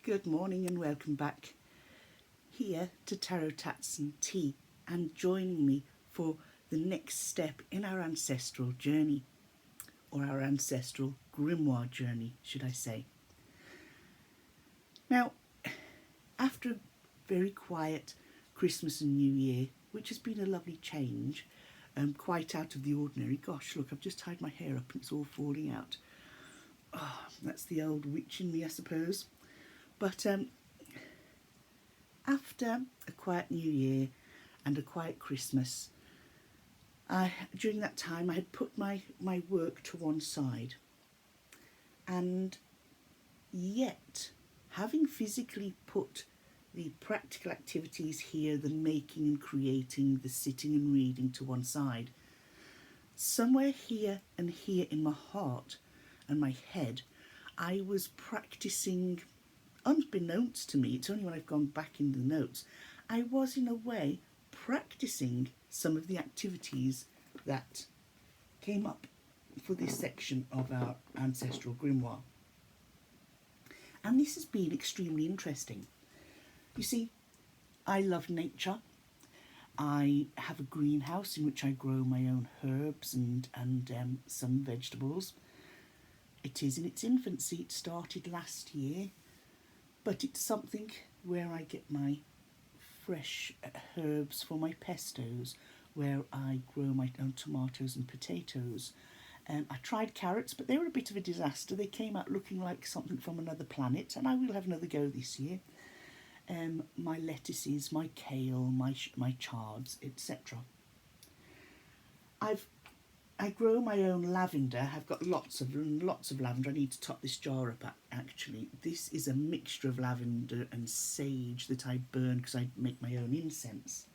Good morning and welcome back here to Tarot Tats and Tea, and joining me for the next step in our ancestral journey, or our ancestral grimoire journey, should I say. Now, after a very quiet Christmas and New Year, which has been a lovely change, quite out of the ordinary. Gosh, look, I've just tied my hair up and it's all falling out. Oh, that's the old witch in me, I suppose. But after a quiet New Year and a quiet Christmas, during that time I had put my work to one side. And yet, having physically put the practical activities here, the making and creating, the sitting and reading to one side, somewhere here and here in my heart and my head, I was practicing. Unbeknownst to me, it's only when I've gone back in the notes, I was in a way practicing some of the activities that came up for this section of our ancestral grimoire. And this has been extremely interesting. You see, I love nature. I have a greenhouse in which I grow my own herbs and some vegetables. It is in its infancy. It started last year. But it's something where I get my fresh herbs for my pestos, where I grow my own tomatoes and potatoes. I tried carrots, but they were a bit of a disaster. They came out looking like something from another planet, and I will have another go this year. My lettuces, my kale, my chards, etc. I grow my own lavender. I've got lots of lavender. I need to top this jar up, actually. This is a mixture of lavender and sage that I burn because I make my own incense.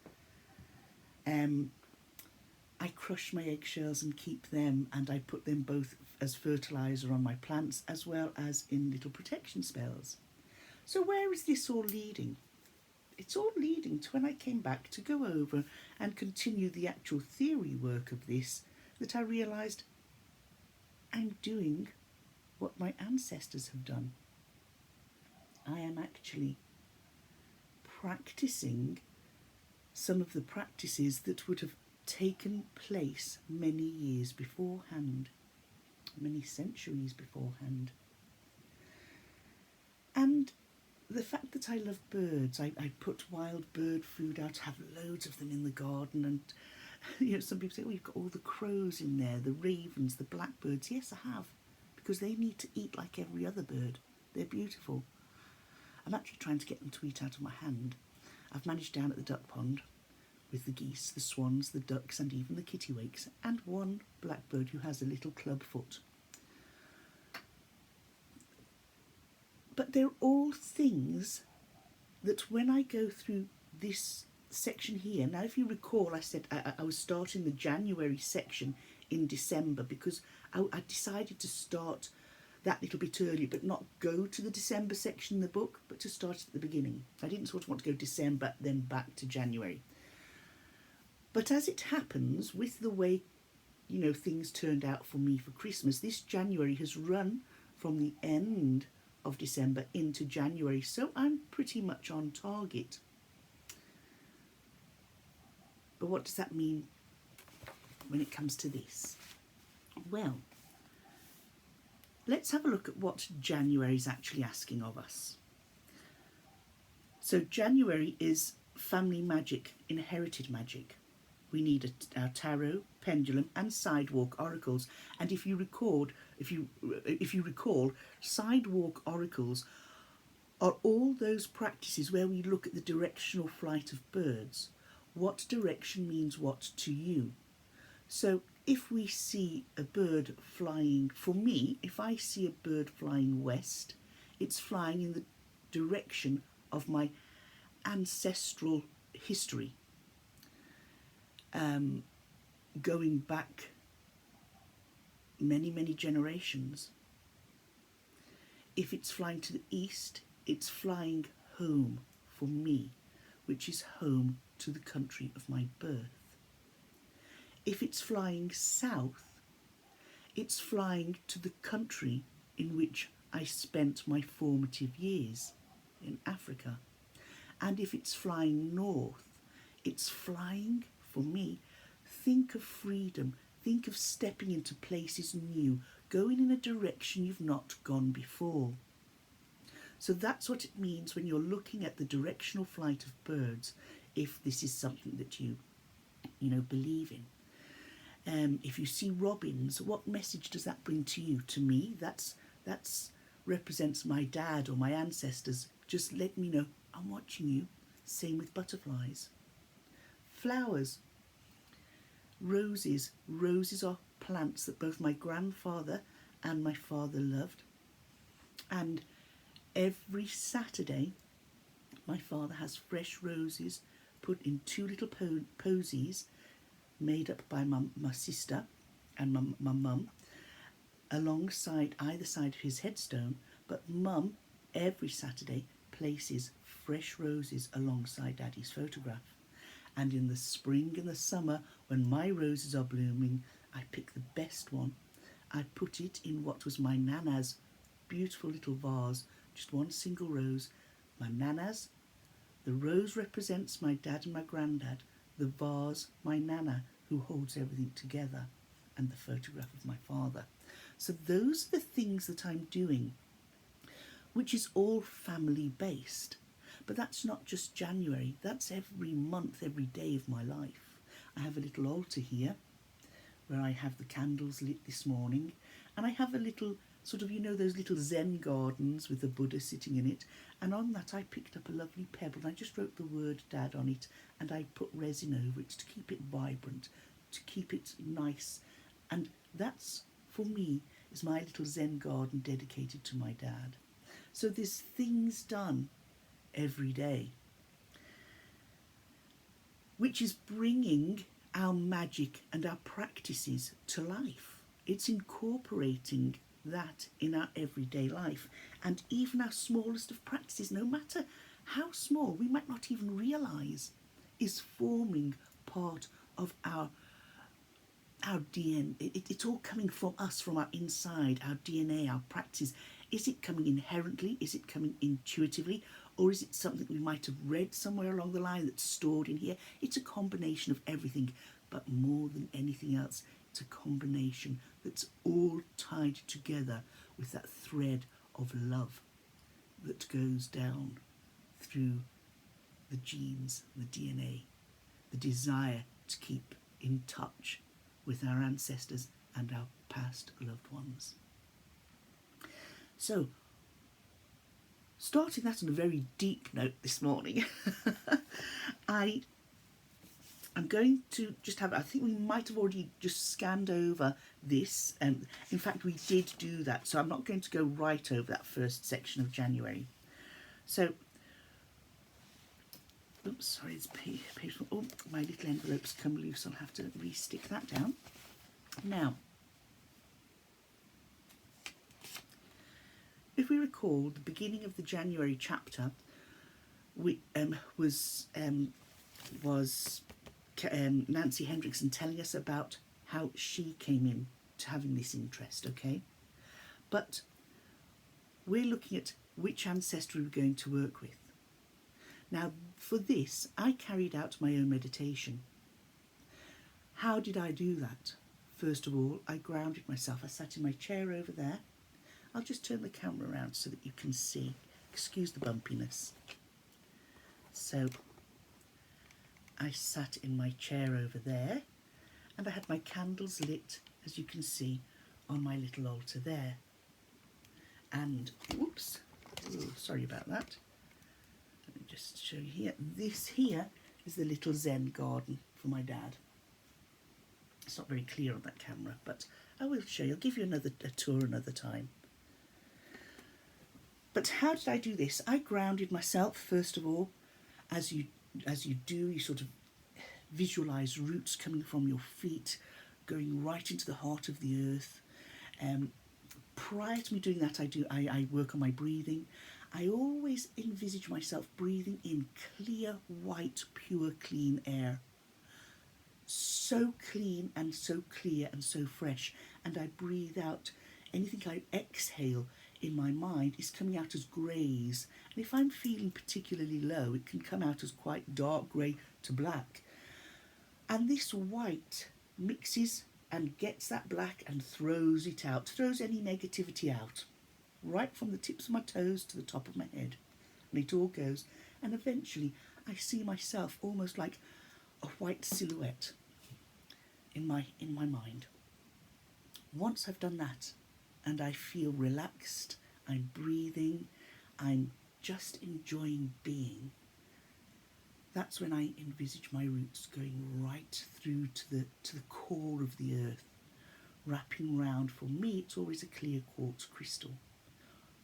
I crush my eggshells and keep them, and I put them both as fertiliser on my plants as well as in little protection spells. So where is this all leading? It's all leading to when I came back to go over and continue the actual theory work of this, that I realised I'm doing what my ancestors have done. I am actually practicing some of the practices that would have taken place many years beforehand, many centuries beforehand. And the fact that I love birds, I put wild bird food out, have loads of them in the garden, and some people say, oh, you've got all the crows in there, the ravens, the blackbirds. Yes, I have, because they need to eat like every other bird. They're beautiful. I'm actually trying to get them to eat out of my hand. I've managed down at the duck pond with the geese, the swans, the ducks, and even the kittiwakes, and one blackbird who has a little club foot. But they're all things that when I go through this section here, now if you recall, I said I was starting the January section in December because I decided to start that little bit earlier, but not go to the December section in the book, but to start at the beginning. I didn't sort of want to go December then back to January. But as it happens, with the way things turned out for me for Christmas, this January has run from the end of December into January, so I'm pretty much on target. But what does that mean when it comes to this? Well, let's have a look at what January is actually asking of us. So January is family magic, inherited magic. We need our tarot, pendulum, and sidewalk oracles. And if you recall, sidewalk oracles are all those practices where we look at the directional flight of birds. What direction means what to you? So if we see a bird flying, for me, if I see a bird flying west, it's flying in the direction of my ancestral history. Going back many, many generations. If it's flying to the east, it's flying home for me, which is home to the country of my birth. If it's flying south, it's flying to the country in which I spent my formative years. in Africa. And if it's flying north, it's flying, for me, think of freedom, think of stepping into places new, going in a direction you've not gone before. So that's what it means when you're looking at the directional flight of birds, if this is something that you believe in. If you see robins, what message does that bring to you? To me, that's represents my dad or my ancestors. Just let me know I'm watching you. Same with butterflies. Flowers. Roses. Roses are plants that both my grandfather and my father loved. And every Saturday, my father has fresh roses put in 2 little posies made up by my sister and my mum, alongside either side of his headstone. But Mum, every Saturday, places fresh roses alongside Daddy's photograph. And in the spring and the summer, when my roses are blooming, I pick the best one. I put it in what was my Nana's beautiful little vase, just one single rose. My Nana's. The rose represents my dad and my granddad. The vase, my Nana, who holds everything together, and the photograph of my father. So those are the things that I'm doing, which is all family based. But that's not just January, that's every month, every day of my life. I have a little altar here where I have the candles lit this morning, and I have a little sort of, those little Zen gardens with the Buddha sitting in it, and on that I picked up a lovely pebble and I just wrote the word Dad on it, and I put resin over it to keep it vibrant, to keep it nice. And that's, for me, is my little Zen garden dedicated to my dad. So there's things done every day, which is bringing our magic and our practices to life. It's incorporating that in our everyday life, and even our smallest of practices, no matter how small, we might not even realise, is forming part of our DNA. It's all coming from us, from our inside, our DNA, our practice. Is it coming inherently? Is it coming intuitively? Or is it something we might have read somewhere along the line that's stored in here? It's a combination of everything, but more than anything else, it's a combination that's all tied together with that thread of love that goes down through the genes, the DNA, the desire to keep in touch with our ancestors and our past loved ones. So, starting that on a very deep note this morning, I'm going to just have, I think we might have already just scanned over this. In fact, we did do that, so I'm not going to go right over that first section of January. So, oops, sorry, it's page. Oh, my little envelope's come loose. I'll have to re-stick that down. Now, if we recall, the beginning of the January chapter was Nancy Hendrickson telling us about how she came in to having this interest, okay? But we're looking at which ancestor we're going to work with. Now, for this, I carried out my own meditation. How did I do that? First of all, I grounded myself. I sat in my chair over there. I'll just turn the camera around so that you can see. Excuse the bumpiness. So, I sat in my chair over there, and I had my candles lit, as you can see, on my little altar there. And, whoops, sorry about that. Let me just show you here. This here is the little Zen garden for my dad. It's not very clear on that camera, but I will show you. I'll give you a tour another time. But how did I do this? I grounded myself, first of all. As you do, you sort of visualise roots coming from your feet, going right into the heart of the earth. Prior to me doing that, I work on my breathing. I always envisage myself breathing in clear, white, pure, clean air. So clean and so clear and so fresh. And I breathe out anything I exhale in my mind is coming out as greys. And if I'm feeling particularly low, it can come out as quite dark grey to black. And this white mixes and gets that black and throws it out, throws any negativity out, right from the tips of my toes to the top of my head. And it all goes. And eventually I see myself almost like a white silhouette in my mind. Once I've done that and I feel relaxed, I'm breathing, I'm just enjoying being, that's when I envisage my roots going right through to the core of the earth, wrapping round. For me, it's always a clear quartz crystal.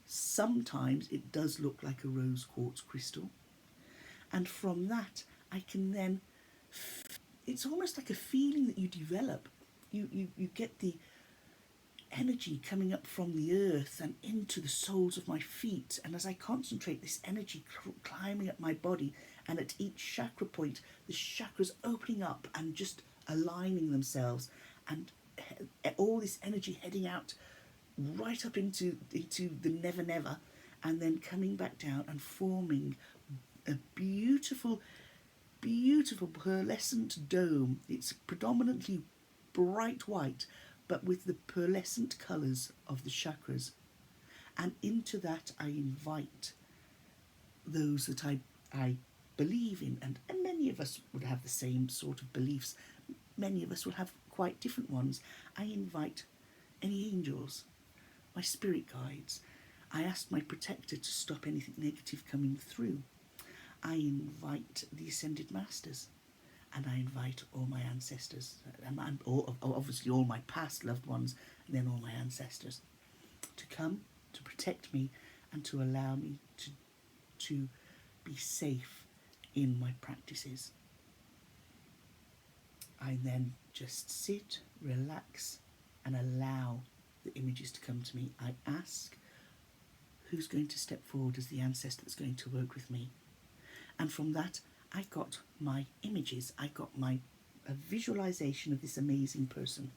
Sometimes it does look like a rose quartz crystal. And from that, I can then, it's almost like a feeling that you develop. You get the energy coming up from the earth and into the soles of my feet. And as I concentrate, this energy climbing up my body, and at each chakra point, the chakras opening up and just aligning themselves, and all this energy heading out right up into the never never, and then coming back down and forming a beautiful pearlescent dome. It's predominantly bright white, but with the pearlescent colours of the chakras. And into that I invite those that I believe in, and many of us would have the same sort of beliefs. Many of us will have quite different ones. I invite any angels, my spirit guides. I ask my protector to stop anything negative coming through. I invite the Ascended Masters, and I invite all my ancestors, and obviously all my past loved ones, and then all my ancestors, to come to protect me and to allow me to be safe in my practices. I then just sit, relax, and allow the images to come to me. I ask who's going to step forward as the ancestor that's going to work with me. And from that, I got my images. I got a visualization of this amazing person.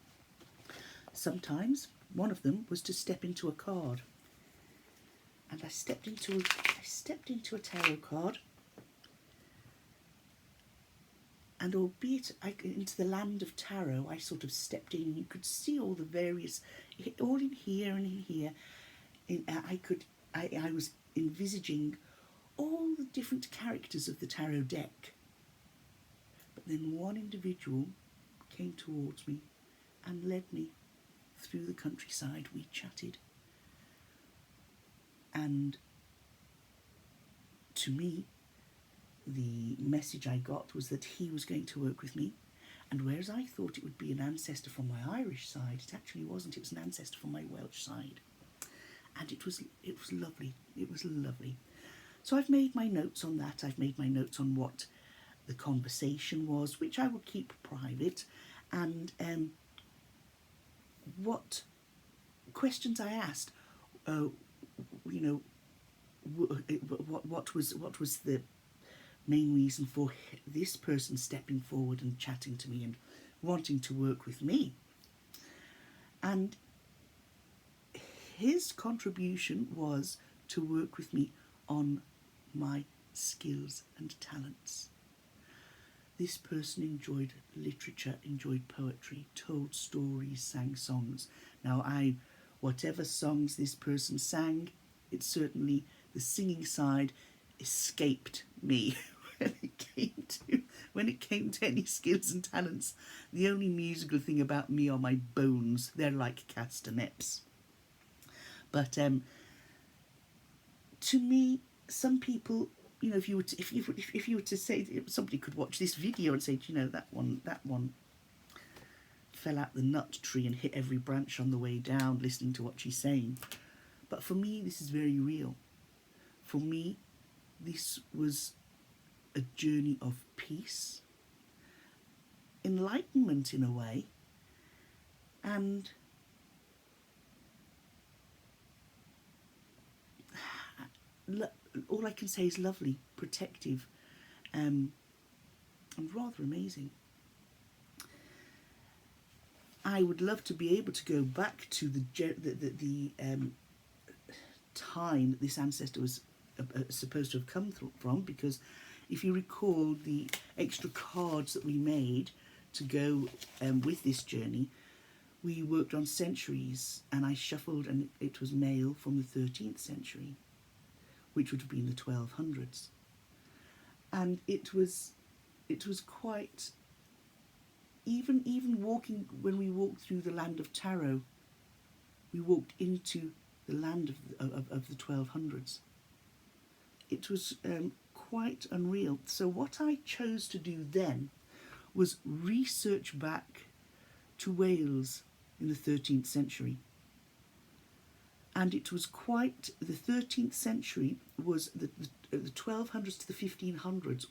Sometimes one of them was to step into a card. And I stepped into a tarot card. And albeit into the land of tarot, I sort of stepped in, and you could see all the various, all in here and in here. I was envisaging all the different characters of the tarot deck. But then one individual came towards me and led me through the countryside. We chatted. And to me, the message I got was that he was going to work with me. And whereas I thought it would be an ancestor from my Irish side, it actually wasn't. It was an ancestor from my Welsh side. And it was lovely. It was lovely. So I've made my notes on that. I've made my notes on what the conversation was, which I will keep private, and what questions I asked. What was the main reason for this person stepping forward and chatting to me and wanting to work with me? And his contribution was to work with me on my skills and talents. This person enjoyed literature, enjoyed poetry, told stories, sang songs. Now, whatever songs this person sang, it certainly, the singing side escaped me when it came to any skills and talents. The only musical thing about me are my bones. They're like castanets. But to me, some people, if you were to say, somebody could watch this video and say, that one fell out the nut tree and hit every branch on the way down, listening to what she's saying. But for me, this is very real. For me, this was a journey of peace, enlightenment in a way, and all I can say is lovely, protective, and rather amazing. I would love to be able to go back to time that this ancestor was supposed to have come from, because if you recall the extra cards that we made to go with this journey, we worked on centuries, and I shuffled, and it was male from the 13th century, which would have been the 1200s. And it was quite, even walking, when we walked through the land of tarot, we walked into the land of the 1200s. It was quite unreal. So what I chose to do then was research back to Wales in the 13th century. And it was quite, the 13th century was the 1200s to the 1500s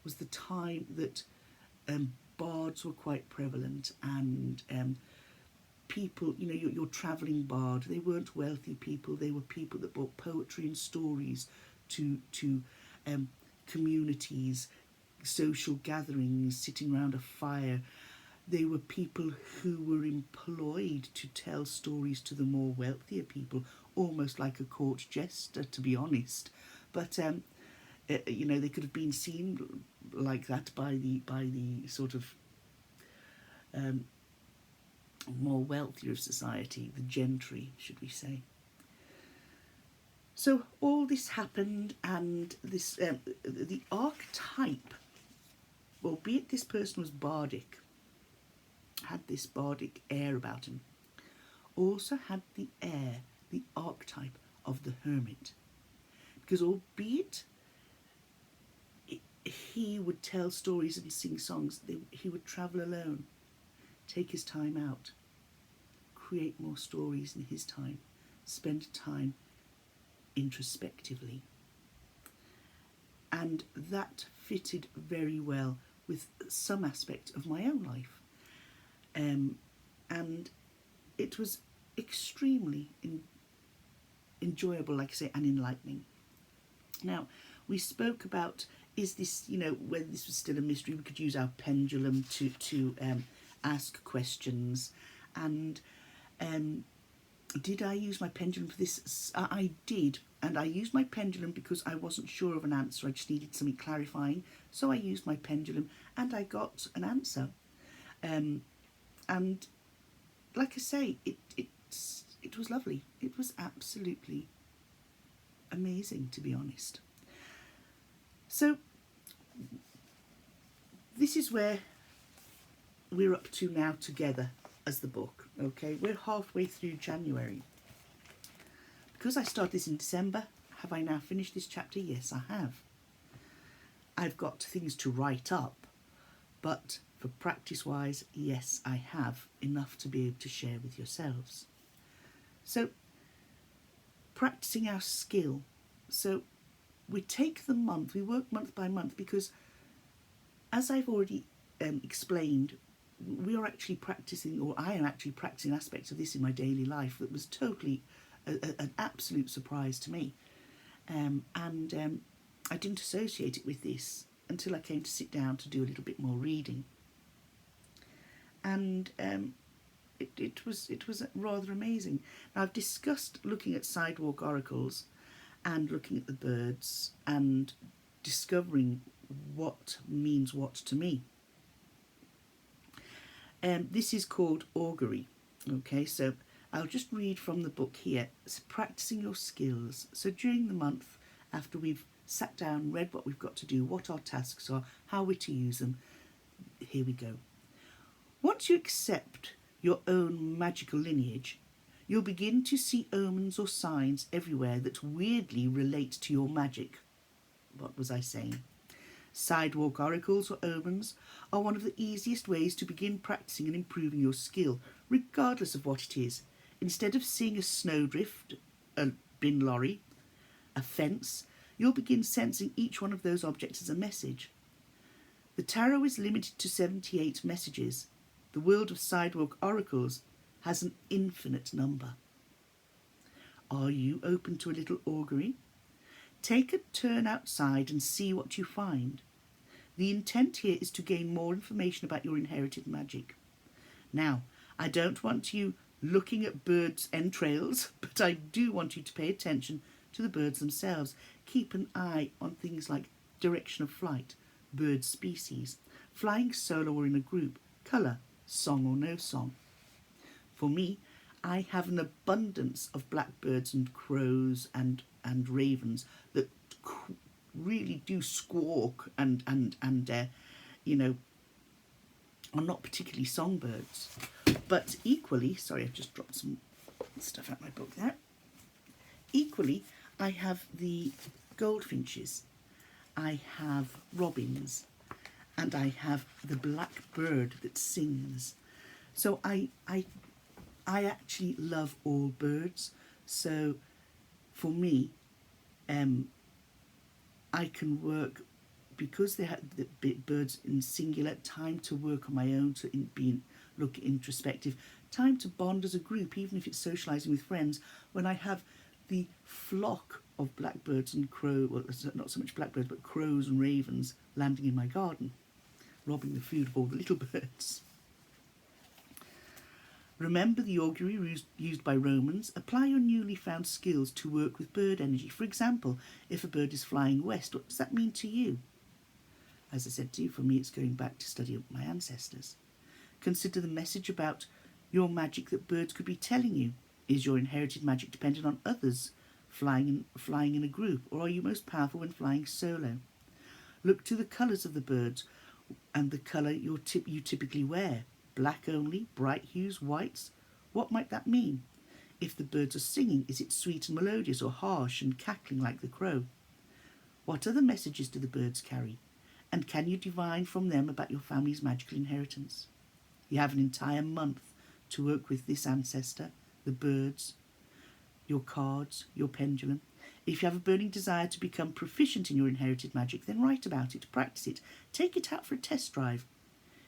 was the time that bards were quite prevalent, and people, you know, your travelling bard, they weren't wealthy people, they were people that brought poetry and stories to communities, social gatherings, sitting around a fire. They were people who were employed to tell stories to the more wealthier people, almost like a court jester, to be honest. But you know, they could have been seen like that by the sort of more wealthier of society, the gentry, should we say. So all this happened, and this the archetype, albeit this person was bardic, had this bardic air about him, also had the air, the archetype of the hermit. Because albeit he would tell stories and sing songs, he would travel alone, take his time out, create more stories in his time, spend time introspectively. And that fitted very well with some aspect of my own life. And it was extremely enjoyable, like I say, and enlightening. Now, we spoke about, is this, you know, whether this was still a mystery, we could use our pendulum to ask questions. And did I use my pendulum for this? I did, and I used my pendulum because I wasn't sure of an answer. I just needed something clarifying, so I used my pendulum, and I got an answer. And like I say, it was lovely. It was absolutely amazing, to be honest. So this is where we're up to now together as the book. Okay, we're halfway through January. Because I started this in December, have I now finished this chapter? Yes, I have. I've got things to write up, but for practice-wise, yes, I have enough to be able to share with yourselves. So, practicing our skill. So, we take the month, we work month by month, because as I've already explained, we are actually practicing, or I am actually practicing aspects of this in my daily life that was totally an absolute surprise to me. And I didn't associate it with this until I came to sit down to do a little bit more reading. And it was rather amazing. Now, I've discussed looking at sidewalk oracles and looking at the birds and discovering what means what to me. This is called augury. Okay, so I'll just read from the book here. It's practicing your skills. So during the month, after we've sat down, read what we've got to do, what our tasks are, how we're to use them, here we go. Once you accept your own magical lineage, you'll begin to see omens or signs everywhere that weirdly relate to your magic. What was I saying? Sidewalk oracles or omens are one of the easiest ways to begin practicing and improving your skill, regardless of what it is. Instead of seeing a snowdrift, a bin lorry, a fence, you'll begin sensing each one of those objects as a message. The tarot is limited to 78 messages. The world of sidewalk oracles has an infinite number. Are you open to a little augury? Take a turn outside and see what you find. The intent here is to gain more information about your inherited magic. Now, I don't want you looking at birds' entrails, but I do want you to pay attention to the birds themselves. Keep an eye on things like direction of flight, bird species, flying solo or in a group, colour, song or no song. For me, I have an abundance of blackbirds and crows and ravens that really do squawk and you know, are not particularly songbirds. But equally, sorry, I've just dropped some stuff out of my book there. Equally, I have the goldfinches, I have robins, and I have the blackbird that sings. So I actually love all birds. So for me, I can work, because they have the birds in singular, time to work on my own, to look introspective, time to bond as a group, even if it's socialising with friends, when I have the flock of blackbirds and well, not so much blackbirds, but crows and ravens landing in my garden, robbing the food of all the little birds. Remember the augury used by Romans. Apply your newly found skills to work with bird energy. For example, if a bird is flying west, what does that mean to you? As I said to you, for me it's going back to study my ancestors. Consider the message about your magic that birds could be telling you. Is your inherited magic dependent on others flying in a group, or are you most powerful when flying solo? Look to the colours of the birds and the colour you typically wear. Black only, bright hues, whites. What might that mean? If the birds are singing, is it sweet and melodious, or harsh and cackling like the crow? What other messages do the birds carry? And can you divine from them about your family's magical inheritance? You have an entire month to work with this ancestor, the birds, your cards, your pendulum. If you have a burning desire to become proficient in your inherited magic, then write about it, practice it, take it out for a test drive.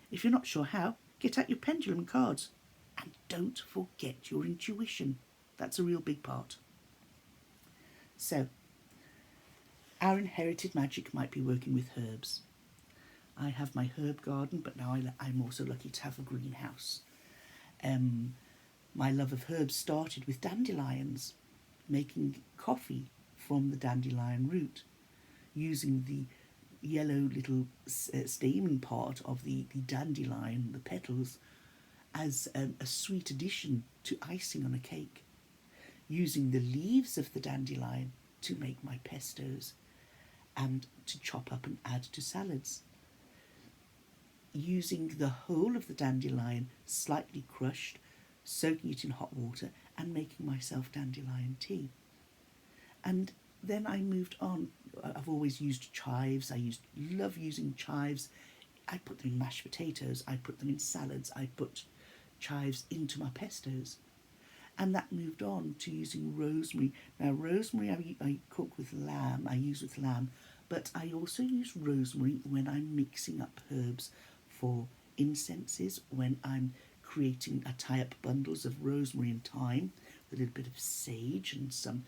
If you're not sure how, get out your pendulum and cards. And don't forget your intuition. That's a real big part. So, our inherited magic might be working with herbs. I have my herb garden, but now I'm also lucky to have a greenhouse. My love of herbs started with dandelions, making coffee from the dandelion root, using the yellow little stamen part of the dandelion, the petals, as a sweet addition to icing on a cake, using the leaves of the dandelion to make my pestos and to chop up and add to salads, using the whole of the dandelion slightly crushed, soaking it in hot water and making myself dandelion tea. And then I moved on. I've always used chives. Love using chives. I put them in mashed potatoes. I put them in salads. I put chives into my pestos. And that moved on to using rosemary. Now, rosemary I cook with lamb. I use with lamb. But I also use rosemary when I'm mixing up herbs for incenses, when I'm creating, I tie up bundles of rosemary and thyme with a little bit of sage and some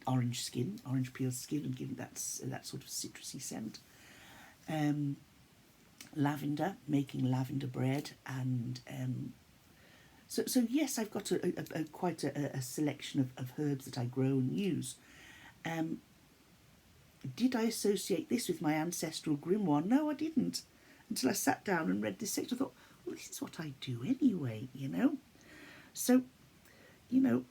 orange peel skin, and giving that sort of citrusy scent. Lavender, making lavender bread, and so yes, I've got quite a selection of herbs that I grow and use. Did I associate this with my ancestral grimoire? No, I didn't. Until I sat down and read this section, I thought, well, this is what I do anyway, you know. So, you know,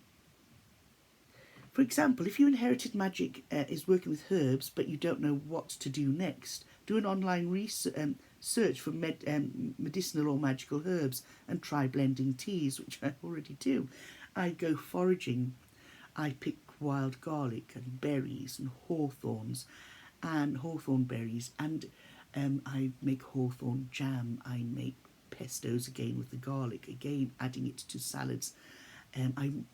for example, if your inherited magic is working with herbs, but you don't know what to do next, do an online search for medicinal or magical herbs and try blending teas, which I already do. I go foraging. I pick wild garlic and berries and hawthorn berries, and I make hawthorn jam. I make pestos again with the garlic, again adding it to salads. I'm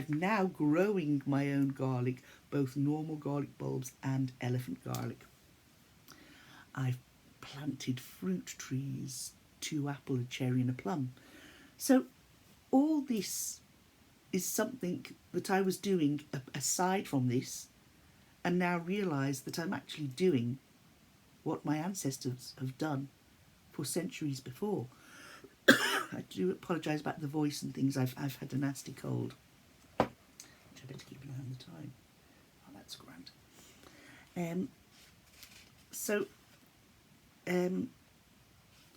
now growing my own garlic, both normal garlic bulbs and elephant garlic. I've planted fruit trees, 2 apple, a cherry and a plum. So all this is something that I was doing aside from this, and now realise that I'm actually doing what my ancestors have done for centuries before. I do apologise about the voice and things. I've had a nasty cold. Which I better keep an eye on the time. Oh, that's grand.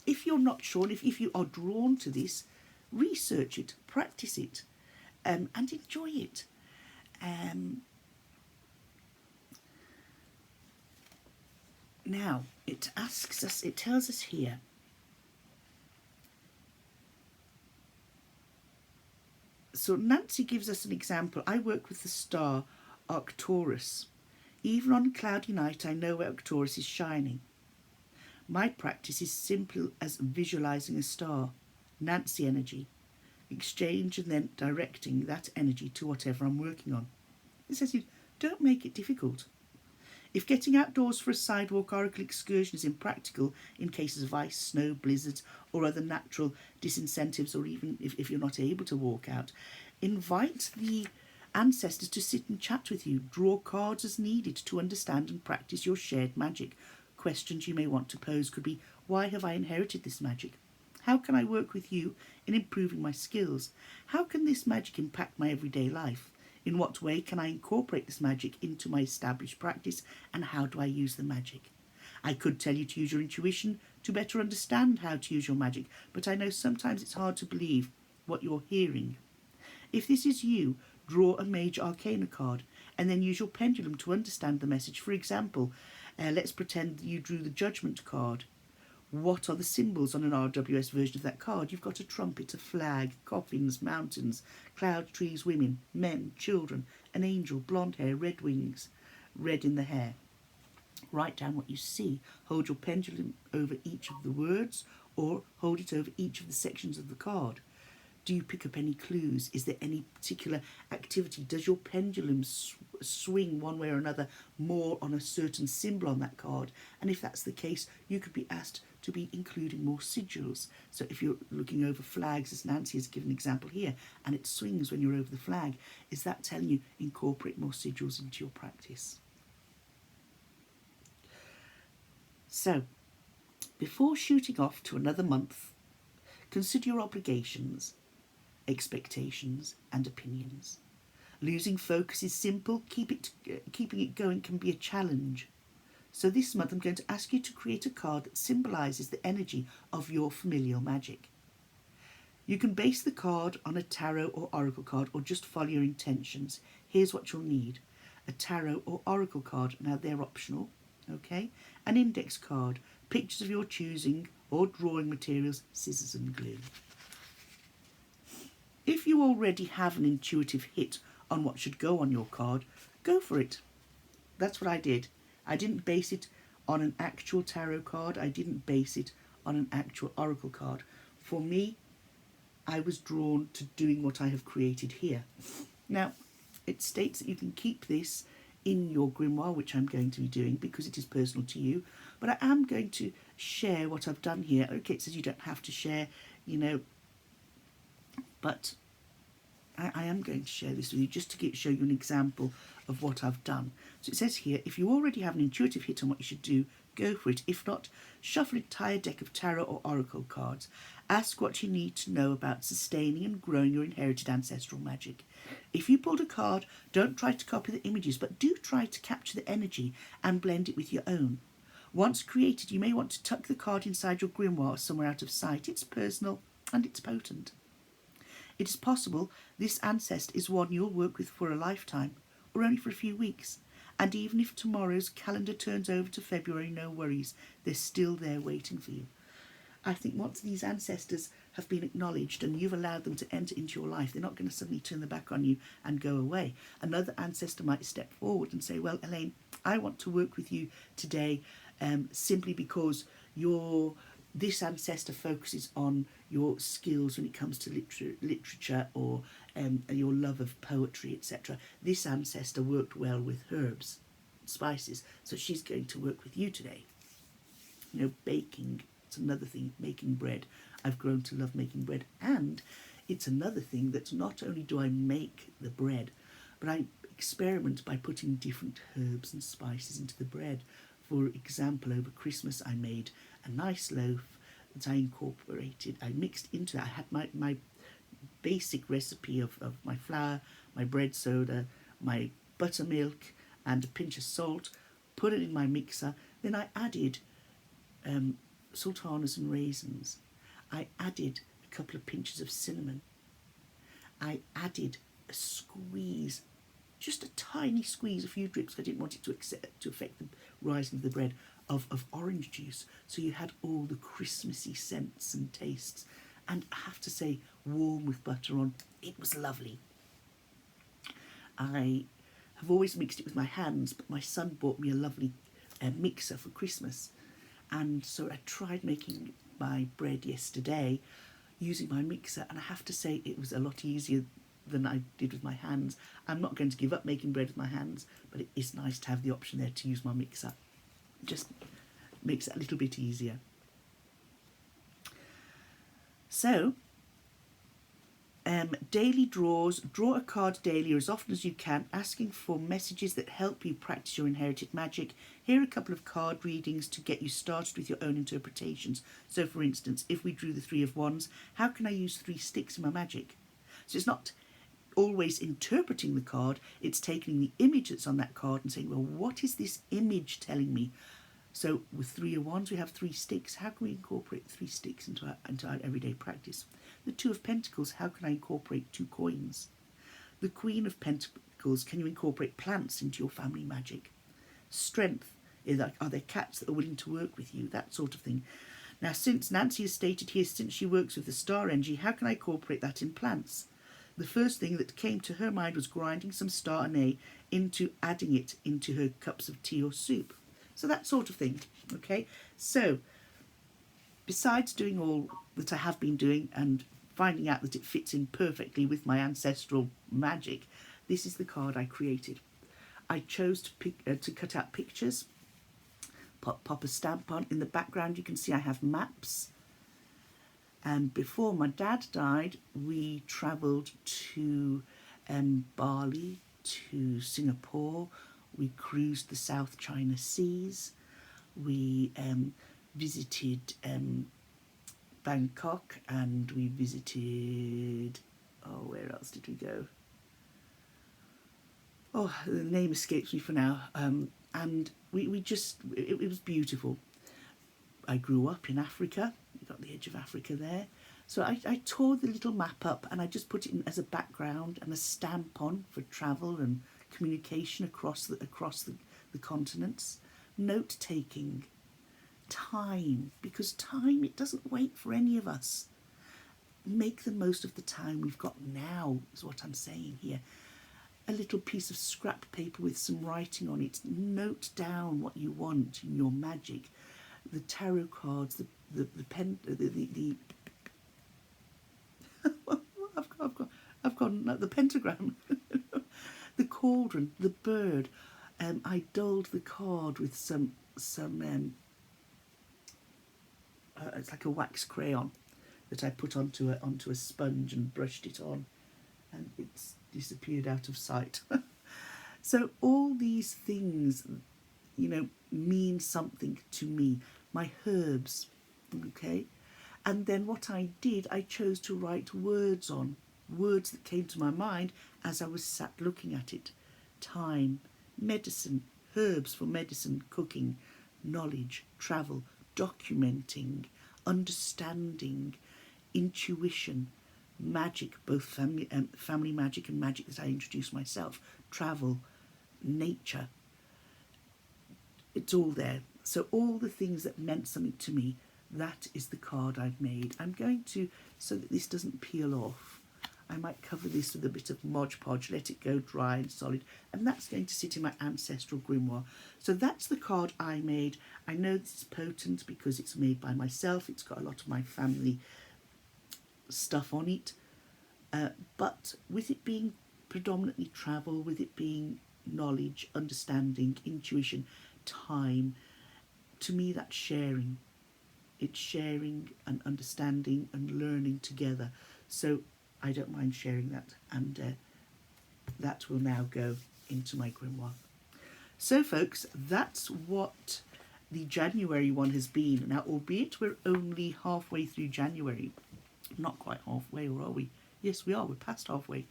If you're not sure, if you are drawn to this, research it, practice it, and enjoy it. Now, it tells us here, so Nancy gives us an example. I work with the star Arcturus. Even on a cloudy night, I know where Arcturus is shining. My practice is simple as visualising a star, Nancy energy, exchange and then directing that energy to whatever I'm working on. It says you don't make it difficult. If getting outdoors for a sidewalk oracle excursion is impractical in cases of ice, snow, blizzards or other natural disincentives, or even if you're not able to walk out, invite the ancestors to sit and chat with you. Draw cards as needed to understand and practice your shared magic. Questions you may want to pose could be, why have I inherited this magic? How can I work with you in improving my skills? How can this magic impact my everyday life? In what way can I incorporate this magic into my established practice, and how do I use the magic? I could tell you to use your intuition to better understand how to use your magic, but I know sometimes it's hard to believe what you're hearing. If this is you, draw a major arcana card and then use your pendulum to understand the message. For example, let's pretend you drew the judgment card. What are the symbols on an RWS version of that card? You've got a trumpet, a flag, coffins, mountains, clouds, trees, women, men, children, an angel, blonde hair, red wings, red in the hair. Write down what you see. Hold your pendulum over each of the words or hold it over each of the sections of the card. Do you pick up any clues? Is there any particular activity? Does your pendulum swing one way or another more on a certain symbol on that card? And if that's the case, you could be asked to be including more sigils. So if you're looking over flags, as Nancy has given an example here, and it swings when you're over the flag, is that telling you incorporate more sigils into your practice? So, before shooting off to another month, consider your obligations, expectations and opinions. Losing focus is simple. Keeping it going can be a challenge. So this month I'm going to ask you to create a card that symbolises the energy of your familial magic. You can base the card on a tarot or oracle card or just follow your intentions. Here's what you'll need. A tarot or oracle card, now they're optional, okay? An index card, pictures of your choosing or drawing materials, scissors and glue. If you already have an intuitive hit on what should go on your card, go for it. That's what I did. I didn't base it on an actual tarot card. I didn't base it on an actual oracle card. For me, I was drawn to doing what I have created here. Now, it states that you can keep this in your grimoire, which I'm going to be doing because it is personal to you. But I am going to share what I've done here. Okay, it says you don't have to share, but I am going to share this with you just to show you an example of what I've done. So it says here, if you already have an intuitive hit on what you should do, go for it. If not, shuffle an entire deck of tarot or oracle cards. Ask what you need to know about sustaining and growing your inherited ancestral magic. If you pulled a card, don't try to copy the images, but do try to capture the energy and blend it with your own. Once created, you may want to tuck the card inside your grimoire somewhere out of sight. It's personal and it's potent. It is possible this ancestor is one you'll work with for a lifetime, or only for a few weeks. And even if tomorrow's calendar turns over to February, no worries, they're still there waiting for you. I think once these ancestors have been acknowledged and you've allowed them to enter into your life, they're not going to suddenly turn their back on you and go away. Another ancestor might step forward and say, well, Elaine, I want to work with you today simply because this ancestor focuses on your skills when it comes to literature or your love of poetry, etc. This ancestor worked well with herbs, spices, so she's going to work with you today. Baking, it's another thing, making bread. I've grown to love making bread, and it's another thing that not only do I make the bread, but I experiment by putting different herbs and spices into the bread. For example, over Christmas I made a nice loaf that I incorporated. I mixed into that. I had my basic recipe of my flour, my bread soda, my buttermilk, and a pinch of salt, put it in my mixer. Then I added sultanas and raisins. I added a couple of pinches of cinnamon. I added a squeeze, just a tiny squeeze, a few drips. I didn't want it to affect the rising of the bread, of orange juice. So you had all the Christmassy scents and tastes. And I have to say, warm with butter on, it was lovely. I have always mixed it with my hands, but my son bought me a lovely mixer for Christmas. And so I tried making my bread yesterday using my mixer, and I have to say it was a lot easier than I did with my hands. I'm not going to give up making bread with my hands, but it is nice to have the option there to use my mixer. It just makes it a little bit easier. So, daily draws. Draw a card daily or as often as you can, asking for messages that help you practice your inherited magic. Here are a couple of card readings to get you started with your own interpretations. So, for instance, if we drew the Three of Wands, how can I use 3 sticks in my magic? So it's not always interpreting the card, it's taking the image that's on that card and saying, well, what is this image telling me? So with Three of Wands, we have 3 sticks. How can we incorporate 3 sticks into our everyday practice? The Two of Pentacles, how can I incorporate 2 coins? The Queen of Pentacles, can you incorporate plants into your family magic? Strength, are there cats that are willing to work with you? That sort of thing. Now, since Nancy has stated here, since she works with the star energy, how can I incorporate that in plants? The first thing that came to her mind was grinding some star anise into adding it into her cups of tea or soup. So that sort of thing, okay? So, besides doing all that I have been doing and finding out that it fits in perfectly with my ancestral magic, this is the card I created. I chose to cut out pictures, pop a stamp on. In the background you can see I have maps. And before my dad died, we travelled to Bali, to Singapore. We cruised the South China Seas. We visited Bangkok, and we visited, where else did we go? Oh, the name escapes me for now. And we just, it was beautiful. I grew up in Africa. You've got the edge of Africa there. So I tore the little map up and I just put it in as a background and a stamp on for travel and communication across the continents. Note taking, time, because time, it doesn't wait for any of us. Make the most of the time we've got now, is what I'm saying here. A little piece of scrap paper with some writing on it. Note down what you want in your magic. The tarot cards, I've gone the pentagram, the cauldron, the bird. I dulled the card with some it's like a wax crayon that I put onto a sponge and brushed it on, and it's disappeared out of sight. So all these things, mean something to me. My herbs, okay? And then what I did, I chose to write words on, words that came to my mind as I was sat looking at it. Time, medicine, herbs for medicine, cooking, knowledge, travel, documenting, understanding, intuition, magic, both family magic and magic that I introduced myself, travel, nature. It's all there. So all the things that meant something to me, that is the card I've made. I'm going to, so that this doesn't peel off, I might cover this with a bit of Mod Podge, let it go dry and solid, and that's going to sit in my Ancestral Grimoire. So that's the card I made. I know this is potent because it's made by myself. It's got a lot of my family stuff on it. But with it being predominantly travel, with it being knowledge, understanding, intuition, time, to me that's sharing. It's sharing and understanding and learning together. So I don't mind sharing that, and that will now go into my grimoire. So folks, that's what the January one has been. Now, albeit we're only halfway through January, not quite halfway, or are we? Yes, we are. We're past halfway.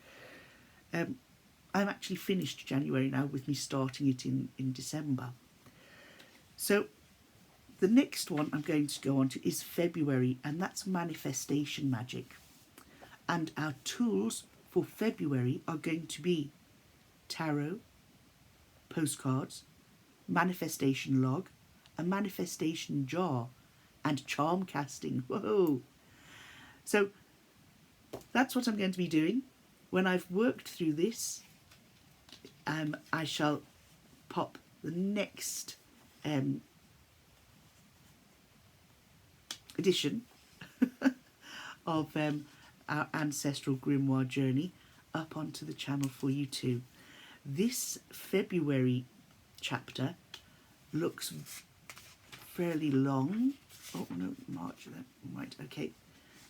I'm actually finished January now, with me starting it in December. So the next one I'm going to go on to is February, and that's manifestation magic. And our tools for February are going to be tarot, postcards, manifestation log, a manifestation jar, and charm casting. Whoa! So that's what I'm going to be doing. When I've worked through this, I shall pop the next edition of our Ancestral Grimoire journey up onto the channel for you too. This February chapter looks fairly long. Oh no, March, right, okay.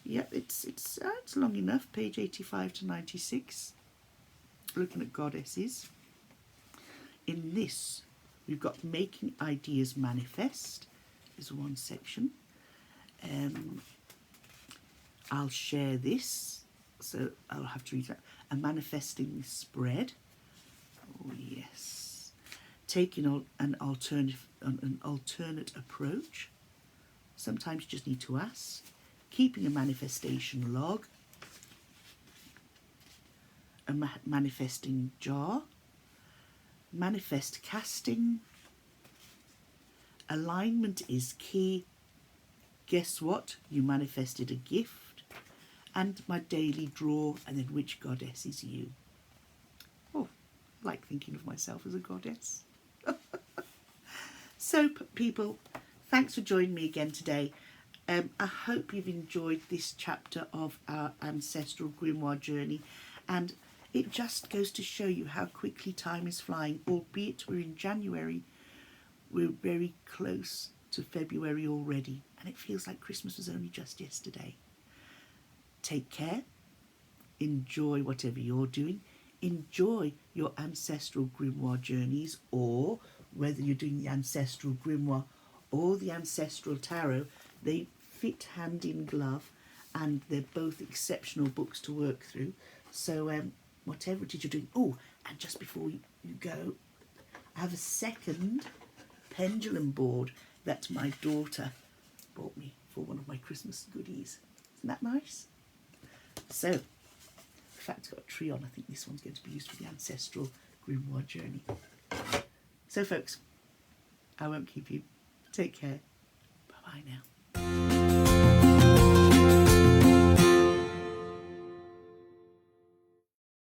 Yep, it's long enough, page 85 to 96. Looking at goddesses. In this, we've got Making Ideas Manifest is one section. I'll share this, so I'll have to read that. A Manifesting Spread. Oh yes. Taking an alternate approach. Sometimes you just need to ask. Keeping a manifestation log. A manifesting jar. Manifest casting. Alignment is key. Guess what? You manifested a gift. And my daily draw, and then which goddess is you? Oh, I like thinking of myself as a goddess. So, people, thanks for joining me again today. I hope you've enjoyed this chapter of our Ancestral Grimoire journey, and it just goes to show you how quickly time is flying. Albeit we're in January, we're very close to February already, and it feels like Christmas was only just yesterday. Take care, enjoy whatever you're doing, enjoy your Ancestral Grimoire journeys, or whether you're doing the Ancestral Grimoire or the Ancestral Tarot, they fit hand in glove, and they're both exceptional books to work through. So whatever it is you're doing. Oh, and just before you go, I have a second pendulum board that my daughter bought me for one of my Christmas goodies. Isn't that nice? So, in fact, it's got a tree on. I think this one's going to be used for the Ancestral Grimoire journey. So, folks, I won't keep you. Take care. Bye-bye now.